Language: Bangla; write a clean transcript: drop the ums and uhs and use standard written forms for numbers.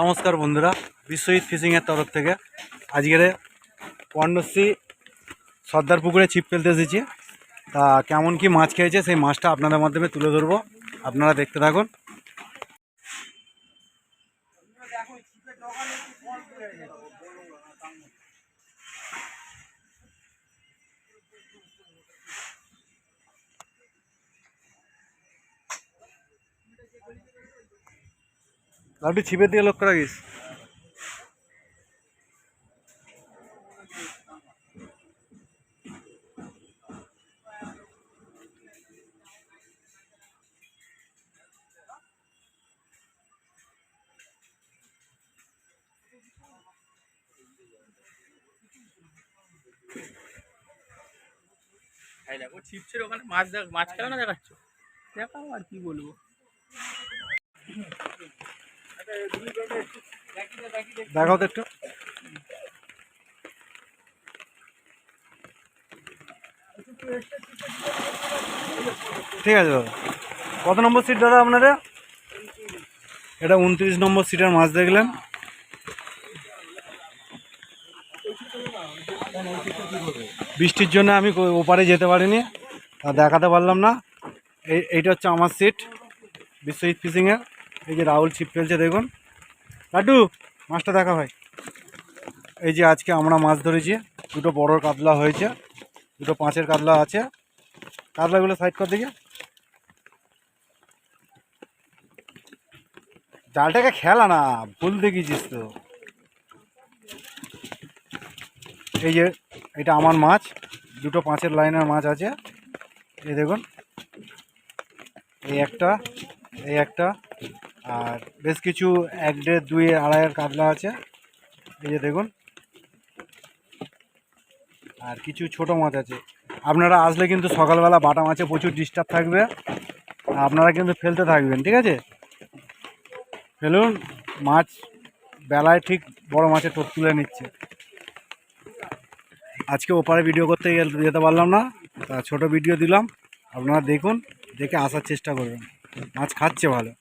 নমস্কার বন্ধুরা, বিশ্বজিৎ ফিশিংয়ের তরফ থেকে আজকের পর্ণশ্রী সর্দার পুকুরে ছিপ ফেলতে এসেছি। তা কেমন কি মাছ খেয়েছে সেই মাছটা আপনাদের মাধ্যমে তুলে ধরবো, আপনারা দেখতে থাকুন। আপনি ছিপের দিকে লক্ষ্য রাখিস। দেখো ছিপছের ওখানে মাছ মাছ খেলা দেখাচ্ছ, দেখো আর কি বলবো। দেখাও তো একটু। ঠিক আছে দাদা, কত নম্বর সিট দাদা আপনাদের? এটা 29 নম্বর সিটের মাছ দেখলেন। বৃষ্টির জন্য আমি ওপারে যেতে পারিনি, দেখাতে পারলাম না। এইটা হচ্ছে আমার সিট বিশ্বজিৎ ফিশিংয়ের। এই যে রাহুল ছিপ ফেলছে দেখুন। লাড্ডু মাছটা দেখা ভাই। এই যে আজকে আমরা মাছ ধরেছি, দুটো বড় কাতলা হয়েছে, দুটো 5-এর কাতলা আছে। কাতলাগুলো সাইড কর দিকে। জালটাকে খেলা না, ভুল দেখিয়েছিস তো। এই যে এটা আমার মাছ, দুটো 5-এর লাইনের মাছ আছে। এই দেখুন, এই একটা আর বেশ কিছু 1, 1.5, 2, 2.5-এর কাতলা আছে। এই যে দেখুন, আর কিছু ছোট মাছ আছে। আপনারা আসলে কিন্তু সকালবেলা বাটা মাছে প্রচুর ডিস্টার্ব থাকবে, আপনারা কিন্তু ফেলতে থাকবেন, ঠিক আছে? ফেলুন, মাছ বেলায় ঠিক বড় মাছের টোপ তুলে নিচ্ছে। আজকে ওপারে ভিডিও করতে যেতে পারলাম না, তা ছোটো ভিডিও দিলাম, আপনারা দেখুন, দেখে আসার চেষ্টা করবেন। মাছ খাচ্ছে ভালো।